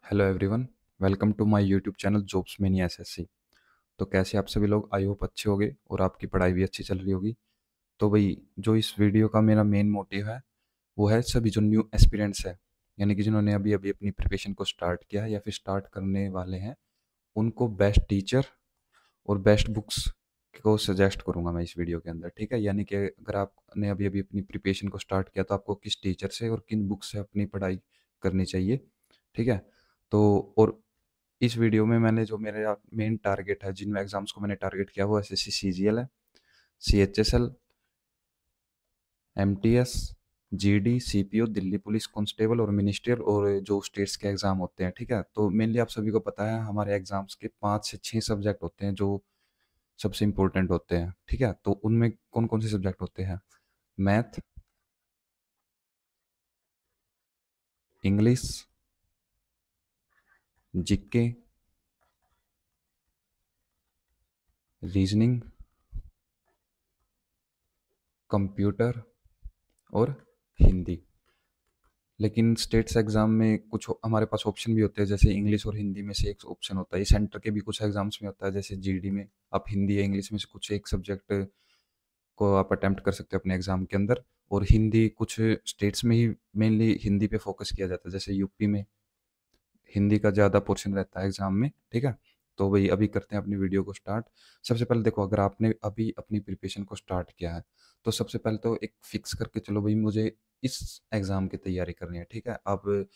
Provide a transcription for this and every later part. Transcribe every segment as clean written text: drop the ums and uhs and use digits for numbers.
Hello everyone. Welcome to my YouTube channel jobs mini SSC. तो कैसे आप सभी लोग, आई होप अच्छे होंगे और आपकी पढ़ाई भी अच्छी चल रही होगी। तो भाई, जो इस वीडियो का मेरा मेन मोटिव है वो है सभी जो न्यू एस्पिरेंट्स है, यानी कि जिन्होंने अभी अभी अपनी प्रिपरेशन को स्टार्ट किया है या फिर स्टार्ट करने वाले हैं, उनको बेस्ट टीचर और बेस्ट बुक्स को सजेस्ट करूंगा मैं इस वीडियो के अंदर। ठीक है, यानी कि अगर आपने अभी अभी अपनी प्रिपरेशन को स्टार्ट किया तो आपको किस टीचर से और किन बुक से अपनी पढ़ाई करनी चाहिए। ठीक है। तो और इस वीडियो में मैंने जो मेरा मेन टारगेट है, जिन एग्जाम्स को मैंने टारगेट किया, वो एसएससी सीजीएल है, CHSL, MTS, GD, CPO, Delhi police constable और मिनिस्ट्रियल और जो स्टेट्स के एग्जाम होते हैं। ठीक है, तो मेनली आप सभी को पता है हमारे एग्जाम्स के 5 से 6 सब्जेक्ट होते हैं जो सबसे इम्पोर्टेंट होते हैं। ठीक है, तो उनमें कौन कौन से सब्जेक्ट होते हैं? Math, English, GK, reasoning, computer और हिंदी। लेकिन स्टेट्स एग्जाम में कुछ हमारे पास ऑप्शन भी होते हैं, जैसे इंग्लिश और हिंदी में से एक ऑप्शन होता है। ये सेंटर के भी कुछ एग्जाम्स में होता है, जैसे जीडी में आप हिंदी या इंग्लिश में से कुछ एक सब्जेक्ट को आप अटेम्प्ट कर सकते हो अपने एग्जाम के अंदर। और हिंदी कुछ स्टेट्स में ही मेनली हिंदी पे फोकस किया जाता है, जैसे यूपी में हिंदी का ज़्यादा पोर्शन रहता है एग्जाम में। ठीक है, तो वही अभी करते हैं अपनी वीडियो को स्टार्ट। सबसे पहले देखो, अगर आपने अभी अपनी प्रिपरेशन को स्टार्ट किया है तो सबसे पहले तो एक फिक्स करके चलो भाई, मुझे इस एग्ज़ाम की तैयारी करनी है। ठीक है, अब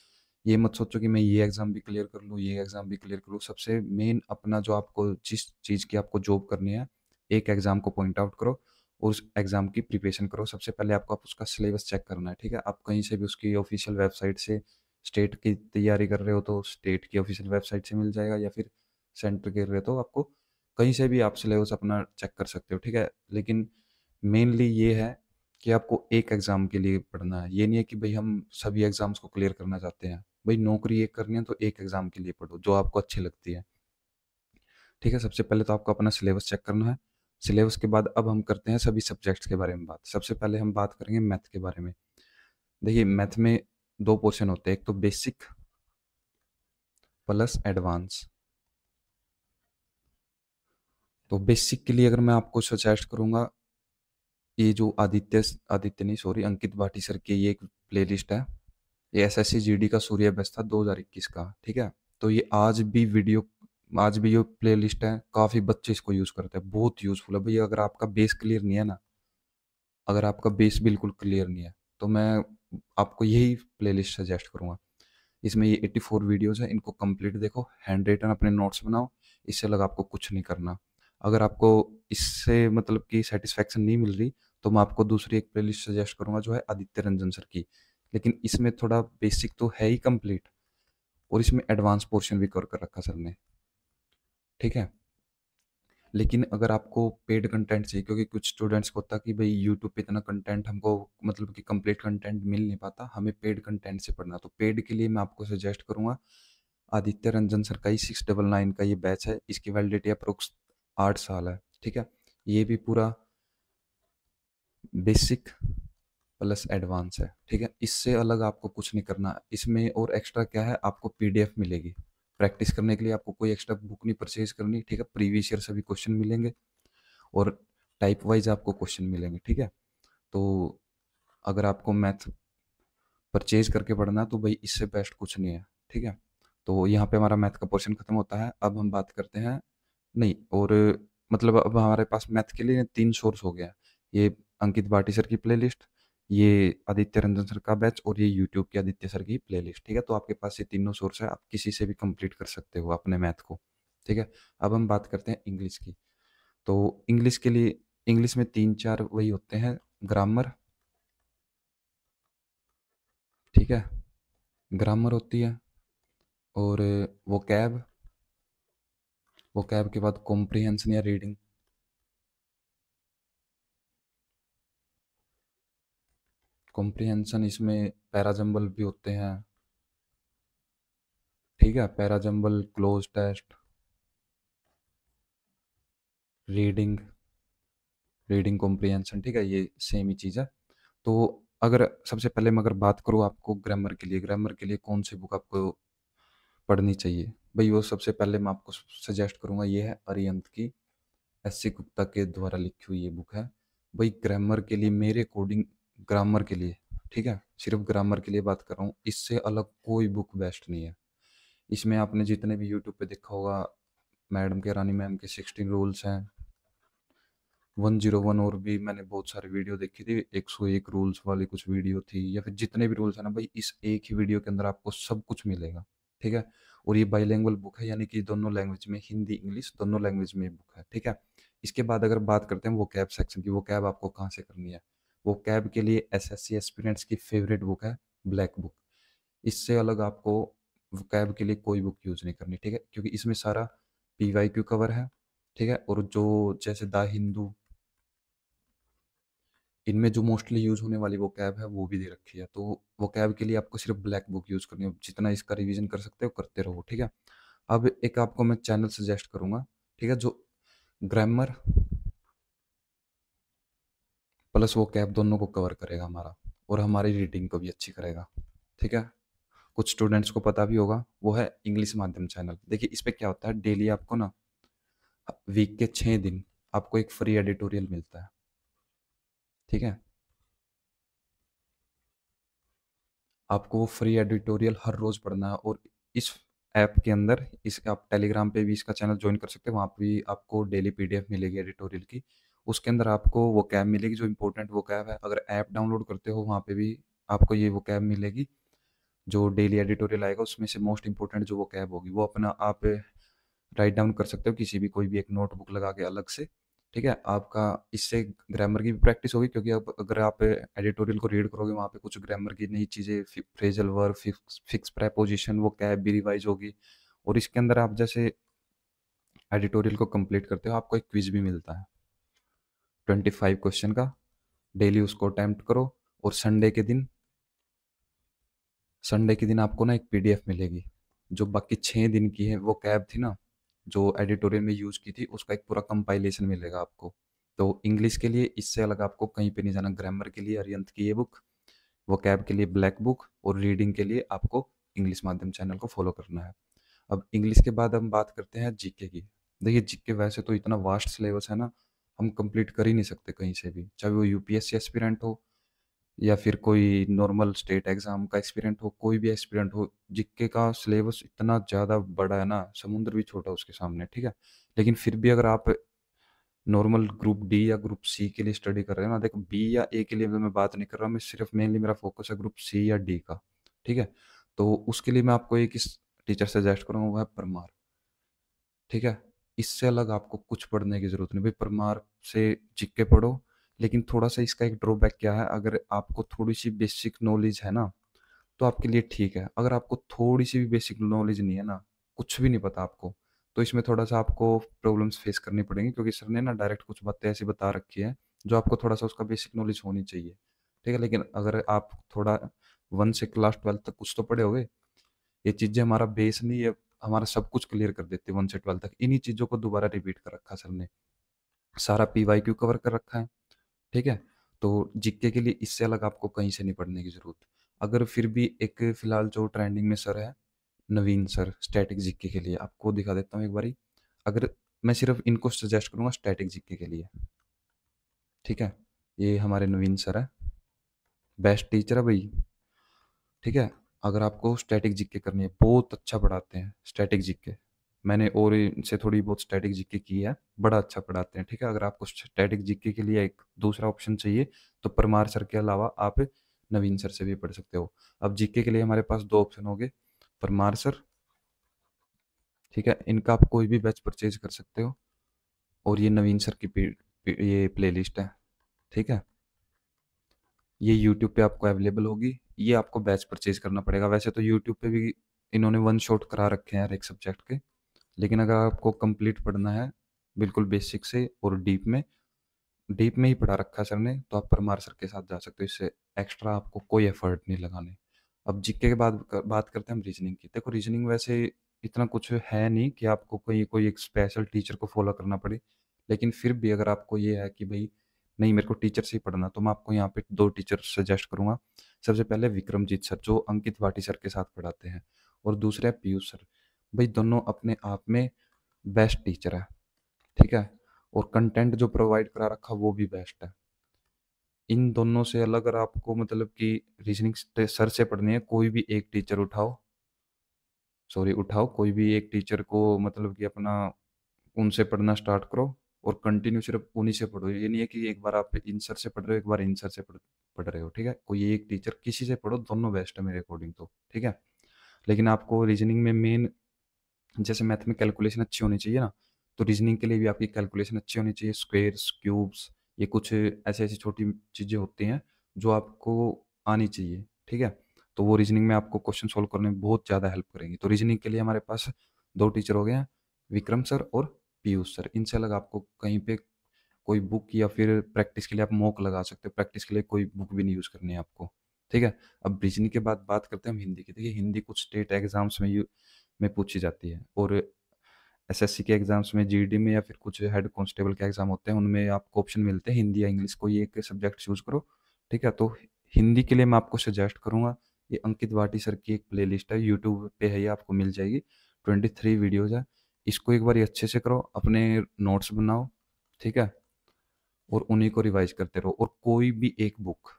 ये मत सोचो कि मैं ये एग्ज़ाम भी क्लियर कर लूँ, ये एग्ज़ाम भी क्लियर कर लूँ। सबसे मेन अपना जो आपको जिस चीज़ की आपको जॉब करनी है, एक एग्ज़ाम को पॉइंट आउट करो और उस एग्ज़ाम की प्रिपरेशन करो। सबसे पहले आपको आप उसका सिलेबस चेक करना है। ठीक है, आप कहीं से भी उसकी ऑफिशियल वेबसाइट से स्टेट की तैयारी कर रहे हो तो स्टेट की ऑफिशियल वेबसाइट से मिल जाएगा, या फिर सेंटर के रहे हो तो आपको कहीं से भी आप सिलेबस अपना चेक कर सकते हो। ठीक है, लेकिन मेनली ये है कि आपको एक एग्ज़ाम के लिए पढ़ना है। ये नहीं है कि भाई हम सभी एग्ज़ाम्स को क्लियर करना चाहते हैं। भाई नौकरी एक करनी है तो एक एग्ज़ाम के लिए पढ़ो जो आपको अच्छी लगती है। ठीक है, सबसे पहले तो आपको अपना सिलेबस चेक करना है। सिलेबस के बाद अब हम करते हैं सभी सब्जेक्ट्स के बारे में बात। सबसे पहले हम बात करेंगे मैथ के बारे में। देखिए, मैथ में दो पोर्शन होते हैं, एक तो बेसिक प्लस एडवांस। तो बेसिक के लिए अगर मैं आपको सजेस्ट करूंगा, ये जो आदित्य आदित्य नहीं सॉरी अंकित भाटी सर की ये एक प्लेलिस्ट है। ये एसएससी जीडी का सूर्य बेस्ट था 2021 का। ठीक है, तो ये आज भी ये प्लेलिस्ट है, काफ़ी बच्चे इसको यूज़ करते हैं, बहुत यूज़फुल है भैया। अगर आपका बेस क्लियर नहीं है ना, अगर आपका बेस बिल्कुल क्लियर नहीं है तो मैं आपको यही प्लेलिस्ट सजेस्ट करूंगा। इसमें ये 84 वीडियोस है, इनको कंप्लीट देखो, हैंड रिटन अपने नोट्स बनाओ। इससे अलग आपको कुछ नहीं करना। अगर आपको इससे मतलब कि सेटिस्फैक्शन नहीं मिल रही तो मैं आपको दूसरी एक प्लेलिस्ट सजेस्ट करूंगा जो है आदित्य रंजन सर की। लेकिन इसमें थोड़ा बेसिक तो है ही कंप्लीट, और इसमें एडवांस पोर्शन भी कवर कर रखा सर ने। ठीक है, लेकिन अगर आपको पेड कंटेंट चाहिए, क्योंकि कुछ स्टूडेंट्स को होता है कि भाई यूट्यूब पे इतना कंटेंट हमको मतलब कि कंप्लीट कंटेंट मिल नहीं पाता, हमें पेड कंटेंट से पढ़ना। तो पेड के लिए मैं आपको सजेस्ट करूंगा आदित्य रंजन सर का ही 699 का ये बैच है। इसकी वैलिडिटी अप्रोक्स 8 साल है। ठीक है, ये भी पूरा बेसिक प्लस एडवांस है। ठीक है, इससे अलग आपको कुछ नहीं करना। इसमें और एक्स्ट्रा क्या है, आपको पीडीएफ मिलेगी प्रैक्टिस करने के लिए। आपको कोई एक्स्ट्रा बुक नहीं परचेज करनी। ठीक है, प्रीवियस ईयर सभी क्वेश्चन मिलेंगे और टाइप वाइज आपको क्वेश्चन मिलेंगे। ठीक है, तो अगर आपको मैथ परचेज करके पढ़ना है तो भाई इससे बेस्ट कुछ नहीं है। ठीक है, तो यहाँ पे हमारा मैथ का पोर्शन खत्म होता है। अब हम बात करते हैं, नहीं और मतलब अब हमारे पास मैथ के लिए 3 सोर्स हो गया। ये अंकित भाटी सर की प्लेलिस्ट, ये आदित्य रंजन सर का बैच और ये यूट्यूब की आदित्य सर की प्लेलिस्ट। ठीक है, तो आपके पास ये तीनों सोर्स है, आप किसी से भी कंप्लीट कर सकते हो अपने मैथ को। ठीक है, अब हम बात करते हैं इंग्लिश की। तो इंग्लिश के लिए इंग्लिश में 3 4 वही होते हैं, ग्रामर। ठीक है, ग्रामर होती है और वोकैब, वोकैब के बाद कॉम्प्रिहेंशन या रीडिंग। कॉम्प्रिहेंशन इसमें पैराजम्बल भी होते हैं। ठीक है, parajumble, cloze test, reading, reading comprehension. ठीक है, ये सेम ही चीज़ है। तो अगर सबसे पहले मैं अगर बात करूँ आपको ग्रामर के लिए, ग्रामर के लिए कौन सी बुक आपको पढ़नी चाहिए भाई। वो सबसे पहले मैं आपको सजेस्ट करूँगा, ये है अरिहंत की, एस सी गुप्ता के द्वारा लिखी हुई ये बुक है भाई। ग्रामर के लिए मेरे अकॉर्डिंग, ग्रामर के लिए, ठीक है, सिर्फ ग्रामर के लिए बात कर रहा हूँ, इससे अलग कोई बुक बेस्ट नहीं है। इसमें आपने जितने भी यूट्यूब पे देखा होगा, मैडम के, रानी मैम के 16 रूल्स हैं, 101, और भी मैंने बहुत सारी वीडियो देखी थी, 101 रूल्स वाली कुछ वीडियो थी, या फिर जितने भी रूल्स है ना भाई, इस एक ही वीडियो के अंदर आपको सब कुछ मिलेगा, ठीक है। और ये बाईलैंग्वेज बुक है, यानी कि दोनों लैंग्वेज में, हिंदी इंग्लिश दोनों लैंग्वेज में बुक है, ठीक है। इसके बाद अगर बात करते हैं वो कैब सेक्शन की, वो कैब आपको कहाँ से करनी है। वो कैब के लिए एसएससी एस्पिरेंट्स की फेवरेट बुक है, ब्लैक बुक। इससे अलग आपको वोकैब के लिए कोई बुक यूज़ नहीं करनी, ठीक है, क्योंकि इसमें सारा पीवाईक्यू कवर है, ठीक है। और जो जैसे द हिंदू, इनमें जो मोस्टली यूज़ होने वाली वोकैब है वो भी दे रखी है। तो वोकैब के लिए आपको सिर्फ ब्लैक बुक यूज़ करनी है, जितना इसका रिवीजन कर सकते हो करते रहो, ठीक है। अब एक आपको मैं चैनल सजेस्ट करूंगा, ठीक है, जो ग्रामर प्लस वोकैब दोनों को कवर करेगा हमारा, और हमारी रीडिंग को भी अच्छी करेगा, ठीक है। कुछ स्टूडेंट्स को पता भी होगा, वो है इंग्लिश माध्यम चैनल। देखिए इस पे क्या होता है, डेली आपको ना, वीक के 6 दिन आपको एक फ्री एडिटोरियल मिलता है, ठीक है। आपको वो फ्री एडिटोरियल हर रोज़ पढ़ना है, और इस ऐप के अंदर, इस आप टेलीग्राम पे भी इसका चैनल ज्वाइन कर सकते हैं, वहाँ पे भी आपको डेली पीडीएफ मिलेगी एडिटोरियल की। उसके अंदर आपको वो कैब मिलेगी जो इंपॉर्टेंट वो कैब है, अगर ऐप डाउनलोड करते हो वहाँ पे भी आपको ये वो कैब मिलेगी। जो डेली एडिटोरियल आएगा उसमें से मोस्ट इंपॉर्टेंट जो वो कैब होगी, वो अपना आप राइट डाउन कर सकते हो किसी भी, कोई भी एक नोटबुक लगा के अलग से, ठीक है। आपका इससे ग्रामर की भी प्रैक्टिस होगी, क्योंकि अब अगर आप एडिटोरियल को रीड करोगे वहाँ पे कुछ ग्रामर की नई चीज़ें, फ्रेजल वर्ब, फिक्स प्रेपोजिशन, वो कैब भी रिवाइज होगी। और इसके अंदर आप जैसे एडिटोरियल को कंप्लीट करते हो, आपको एक क्विज भी मिलता है 25 क्वेश्चन का, डेली उसको अटेम्प्ट करो। और संडे के दिन आपको ना एक पीडीएफ मिलेगी, जो बाकी 6 दिन की है वो कैब थी ना, जो एडिटोरियल में यूज़ की थी, उसका एक पूरा कंपाइलेशन मिलेगा आपको। तो इंग्लिश के लिए इससे अलग आपको कहीं पे नहीं जाना, ग्रामर के लिए अरिहंत की ये बुक, वो कैब के लिए ब्लैक बुक, और रीडिंग के लिए आपको इंग्लिश माध्यम चैनल को फॉलो करना है। अब इंग्लिश के बाद हम बात करते हैं जीके की। देखिए जीके वैसे तो इतना वास्ट सिलेबस है ना, हम कंप्लीट कर ही नहीं सकते कहीं से भी, चाहे वो यूपीएससी एस्पिरेंट हो या फिर कोई नॉर्मल स्टेट एग्जाम का एस्पिरेंट हो, कोई भी एस्पिरेंट हो, जीके का सिलेबस इतना ज़्यादा बड़ा है ना, समुद्र भी छोटा उसके सामने, ठीक है। लेकिन फिर भी अगर आप नॉर्मल ग्रुप डी या ग्रुप सी के लिए स्टडी कर रहे हो ना, देखो बी या ए के लिए तो मैं बात नहीं कर रहा, मैं सिर्फ मेनली मेरा फोकस है ग्रुप सी या डी का, ठीक है। तो उसके लिए मैं आपको एक इस टीचर सजेस्ट करूँगा, वो है परमार, ठीक है। इससे अलग आपको कुछ पढ़ने की ज़रूरत नहीं भाई, परमार से जीके पढ़ो। लेकिन थोड़ा सा इसका एक ड्रॉबैक क्या है, अगर आपको थोड़ी सी बेसिक नॉलेज है ना, तो आपके लिए ठीक है। अगर आपको थोड़ी सी भी बेसिक नॉलेज नहीं है ना, कुछ भी नहीं पता आपको, तो इसमें थोड़ा सा आपको प्रॉब्लम्स फेस करनी पड़ेंगी, क्योंकि सर ने ना डायरेक्ट कुछ बातें ऐसी बता रखी है जो आपको थोड़ा सा उसका बेसिक नॉलेज होनी चाहिए, ठीक है। लेकिन अगर आप थोड़ा 1 से क्लास 12 तक कुछ तो पढ़े होगे, ये चीज़ें हमारा बेस नहीं है, हमारा सब कुछ क्लियर कर देते हैं 1 से 12 तक। इन्हीं चीज़ों को दोबारा रिपीट कर रखा सर ने, सारा पीवाईक्यू कवर कर रखा है, ठीक है। तो जीके के लिए इससे अलग आपको कहीं से नहीं पढ़ने की ज़रूरत। अगर फिर भी एक फ़िलहाल जो ट्रेंडिंग में सर है, नवीन सर, स्टैटिक जीके के लिए आपको दिखा देता हूँ एक बारी। अगर मैं सिर्फ इनको सजेस्ट करूँगा स्टैटिक जीके के लिए, ठीक है। ये हमारे नवीन सर है, बेस्ट टीचर है भाई, ठीक है। अगर आपको स्टैटिक जीके करनी है, बहुत अच्छा पढ़ाते हैं स्टैटिक जीके। मैंने और इनसे थोड़ी बहुत स्टैटिक जीके की है, बड़ा अच्छा पढ़ाते हैं, ठीक है। अगर आपको स्टैटिक जीके के लिए एक दूसरा ऑप्शन चाहिए, तो परमार सर के अलावा आप नवीन सर से भी पढ़ सकते हो। अब जीके के लिए हमारे पास 2 ऑप्शन हो गए, परमार सर, ठीक है, इनका आप कोई भी बैच परचेज कर सकते हो, और ये नवीन सर की ये प्लेलिस्ट है, ठीक है। ये यूट्यूब पे आपको अवेलेबल होगी, ये आपको बैच परचेज करना पड़ेगा। वैसे तो यूट्यूब पे भी इन्होंने वन शॉट करा रखे हैं हर एक सब्जेक्ट के, लेकिन अगर आपको कंप्लीट पढ़ना है बिल्कुल बेसिक से और डीप में ही पढ़ा रखा है सर ने, तो आप परमार सर के साथ जा सकते हो, इससे एक्स्ट्रा आपको कोई एफर्ट नहीं लगाने। अब जीके के बाद बात करते हैं हम रीजनिंग की। देखो रीजनिंग वैसे इतना कुछ है नहीं कि आपको कोई कोई एक स्पेशल टीचर को फॉलो करना पड़े, लेकिन फिर भी अगर आपको ये है कि भाई नहीं मेरे को टीचर से ही पढ़ना, तो मैं आपको यहाँ पे 2 टीचर सजेस्ट करूंगा। सबसे पहले विक्रमजीत सर, जो अंकित भाटी सर के साथ पढ़ाते हैं, और दूसरे है पीयूष सर। भाई दोनों अपने आप में बेस्ट टीचर है, ठीक है, और कंटेंट जो प्रोवाइड करा रखा वो भी बेस्ट है। इन दोनों से अलग अगर आपको मतलब कि रीजनिंग सर से पढ़नी है, कोई भी एक टीचर उठाओ, सॉरी उठाओ, कोई भी एक टीचर को मतलब कि अपना उनसे पढ़ना स्टार्ट करो, और कंटिन्यू सिर्फ उन्हीं से पढ़ो। ये नहीं है कि एक बार आप इन सर से पढ़ रहे हो, एक बार इन सर से पढ़ रहे हो, ठीक है, कोई एक टीचर किसी से पढ़ो, दोनों बेस्ट है मेरे अकॉर्डिंग तो, ठीक है। लेकिन आपको रीजनिंग में मेन, जैसे मैथ में कैलकुलेशन अच्छी होनी चाहिए ना, तो रीजनिंग के लिए भी आपकी कैलकुलेशन अच्छी होनी चाहिए, स्क्वेयर्स, क्यूब्स, ये कुछ ऐसी ऐसी छोटी चीज़ें होती हैं जो आपको आनी चाहिए, ठीक है। तो वो रीजनिंग में आपको क्वेश्चन सॉल्व करने में बहुत ज़्यादा हेल्प करेंगी। तो रीजनिंग के लिए हमारे पास दो टीचर हो गए हैं, विक्रम सर और पीयूष सर। इनसे अलग आपको कहीं पे कोई बुक, या फिर प्रैक्टिस के लिए आप मॉक लगा सकते हो, प्रैक्टिस के लिए कोई बुक भी नहीं यूज़ करनी है आपको, ठीक है। अब रीजनिंग के बाद बात करते हैं हम हिंदी की। देखिए हिंदी कुछ स्टेट एग्जाम्स में पूछी जाती है, और एसएससी के एग्जाम्स में, जीडी में, या फिर कुछ हेड कांस्टेबल के एग्जाम होते हैं, उनमें आपको ऑप्शन मिलते हैं हिंदी या इंग्लिश, कोई एक सब्जेक्ट चूज करो, ठीक है। तो हिंदी के लिए मैं आपको सजेस्ट करूंगा, ये अंकित भाटी सर की एक प्लेलिस्ट है, यूट्यूब पे है, ये आपको मिल जाएगी, 23 वीडियोज है। इसको एक बार अच्छे से करो, अपने नोट्स बनाओ, ठीक है, और उन्हीं को रिवाइज करते रहो। और कोई भी एक बुक,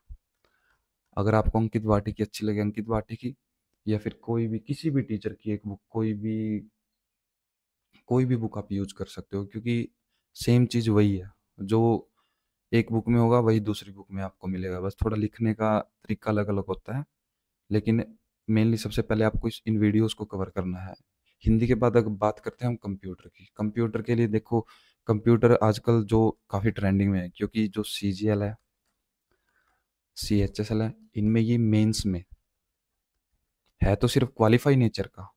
अगर आपको अंकित भाटी की अच्छी लगे, अंकित भाटी की, या फिर कोई भी किसी भी टीचर की एक बुक, कोई भी बुक आप यूज कर सकते हो, क्योंकि सेम चीज़ वही है, जो एक बुक में होगा वही दूसरी बुक में आपको मिलेगा, बस थोड़ा लिखने का तरीका अलग अलग होता है। लेकिन मेनली सबसे पहले आपको इन वीडियोस को कवर करना है। हिंदी के बाद अगर बात करते हैं हम कंप्यूटर की, कंप्यूटर के लिए देखो, कंप्यूटर आजकल जो काफ़ी ट्रेंडिंग में है, क्योंकि जो सीजीएल है, सीएचएसएल है, इनमें ये मेंस में है तो सिर्फ क्वालिफाई नेचर का,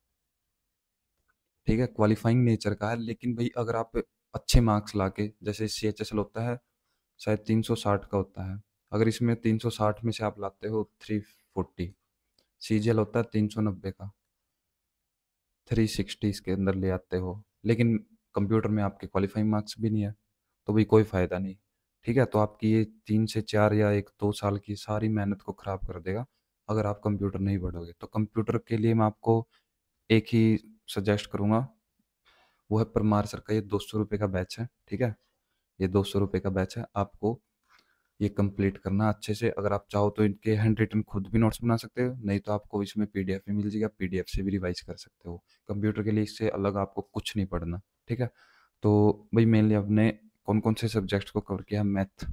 ठीक है, क्वालिफाइंग नेचर का है। लेकिन भाई अगर आप अच्छे मार्क्स लाके, जैसे सीएचएसएल होता है शायद 360 का होता है, अगर इसमें 360 में से आप लाते हो 340, सीजीएल होता है 390 का, 360 इसके अंदर ले आते हो, लेकिन कंप्यूटर में आपके क्वालिफाइंग मार्क्स भी नहीं है, तो भाई कोई फ़ायदा नहीं, ठीक है। तो आपकी ये 3 से 4 या 1-2 साल की सारी मेहनत को ख़राब कर देगा, अगर आप कंप्यूटर नहीं पढ़ोगे। तो कंप्यूटर के लिए मैं आपको एक ही सजेस्ट करूँगा, वो है परमार सर का, ये 200 रुपये का बैच है, ठीक है, ये 200 रुपये का बैच है, आपको ये कंप्लीट करना अच्छे से। अगर आप चाहो तो इनके हैंड रिटन खुद भी नोट्स बना सकते हो, नहीं तो आपको इसमें पीडीएफ भी मिल जाएगा, पीडीएफ से भी रिवाइज कर सकते हो। कंप्यूटर के लिए इससे अलग आपको कुछ नहीं पढ़ना, ठीक है। तो भाई मेनली आपने कौन कौन से सब्जेक्ट्स को कवर किया? मैथ,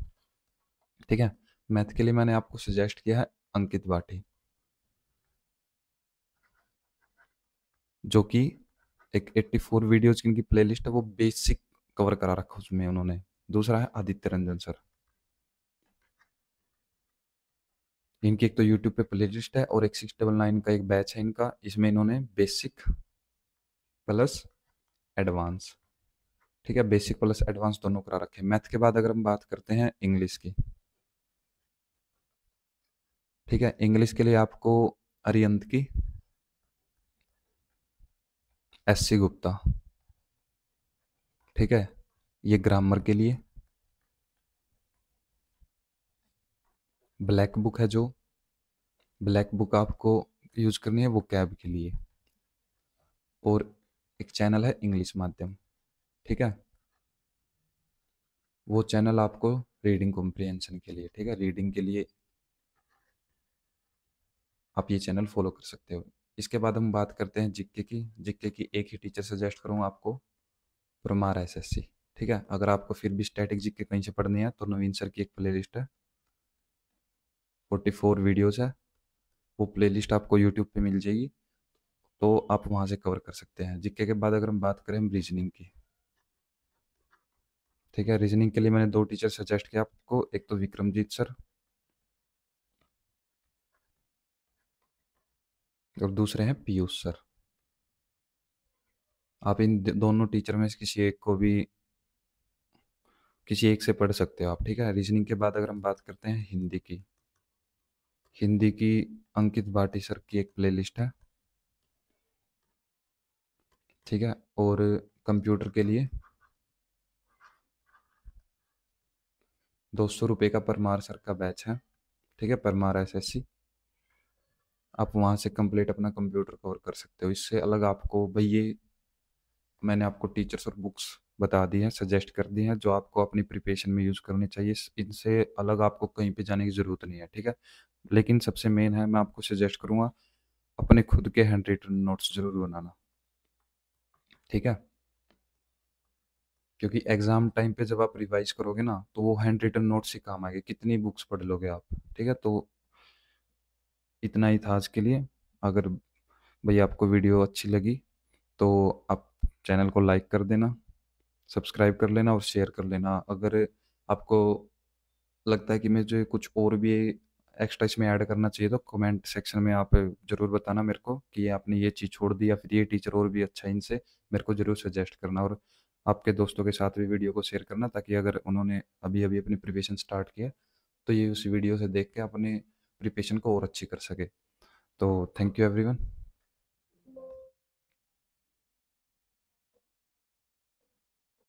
ठीक है, मैथ के लिए मैंने आपको सजेस्ट किया है अंकित भाटी, जो कि एक 84 वीडियोज की इनकी प्लेलिस्ट है, वो बेसिक कवर करा रखा उसमें उन्होंने। दूसरा है आदित्य रंजन सर, इनकी एक तो यूट्यूब पे प्लेलिस्ट है, और एक 699 का एक बैच है इनका, इसमें इन्होंने बेसिक प्लस एडवांस, ठीक है, बेसिक प्लस एडवांस दोनों करा रखे हैं। मैथ के बाद अगर हम बात करते हैं इंग्लिश की, ठीक है, इंग्लिश के लिए आपको अरियंत की, एससी गुप्ता, ठीक है, ये ग्रामर के लिए। ब्लैक बुक है जो, ब्लैक बुक आपको यूज करनी है वो कैब के लिए। और एक चैनल है इंग्लिश माध्यम, ठीक है, वो चैनल आपको रीडिंग कॉम्प्रिहेंशन के लिए, ठीक है, रीडिंग के लिए आप ये चैनल फॉलो कर सकते हो। इसके बाद हम बात करते हैं जीके की। जीके की एक ही टीचर सजेस्ट करूँगा आपको, परमार एसएससी, ठीक है। अगर आपको फिर भी स्टैटिक जीके कहीं से पढ़नी है तो नवीन सर की एक प्लेलिस्ट है, 44 वीडियोज़ है, वो प्लेलिस्ट आपको यूट्यूब पे मिल जाएगी, तो आप वहाँ से कवर कर सकते हैं। जीके के बाद अगर हम बात करें हम रीजनिंग की, ठीक है, रीजनिंग के लिए मैंने दो टीचर सजेस्ट किया आपको, एक तो विक्रमजीत सर, और दूसरे हैं पीयूष सर। आप इन दोनों टीचर में से किसी एक से पढ़ सकते हो आप, ठीक है। रीजनिंग के बाद अगर हम बात करते हैं हिंदी की, हिंदी की अंकित भाटी सर की एक प्लेलिस्ट है, ठीक है। और कंप्यूटर के लिए 200 रुपये का परमार सर का बैच है, ठीक है, परमार एसएससी। आप वहाँ से कंप्लीट अपना कंप्यूटर कवर कर सकते हो। इससे अलग आपको भाई ये मैंने आपको टीचर्स और बुक्स बता दी हैं, सजेस्ट कर दी हैं, जो आपको अपनी प्रिपरेशन में यूज़ करनी चाहिए। इनसे अलग आपको कहीं पे जाने की ज़रूरत नहीं है, ठीक है? लेकिन सबसे मेन है, मैं आपको सजेस्ट करूँगा अपने खुद के हैंड रिटन नोट्स ज़रूर बनाना, ठीक है? क्योंकि एग्ज़ाम टाइम पे जब आप रिवाइज़ करोगे ना, तो वो हैंड रिटन नोट्स ही काम आएँगे, कितनी बुक्स पढ़ लोगे आप, ठीक है? तो इतना ही था आज के लिए। अगर भई आपको वीडियो अच्छी लगी, तो आप चैनल को लाइक कर देना, सब्सक्राइब कर लेना और शेयर कर लेना। अगर आपको लगता है कि मुझे कुछ और भी एक्स्ट्रा इसमें ऐड करना चाहिए, तो कमेंट सेक्शन में आप ज़रूर बताना मेरे को कि आपने ये चीज़ छोड़ दी या फिर ये टीचर और भी अच्छा है, इनसे मेरे को ज़रूर सजेस्ट करना। और आपके दोस्तों के साथ भी वीडियो को शेयर करना, ताकि अगर उन्होंने अभी-अभी अपनी प्रिपरेशन स्टार्ट किया, तो ये उस वीडियो से देख के अपने प्रिपरेशन को और अच्छी कर सके। तो थैंक यू एवरीवन।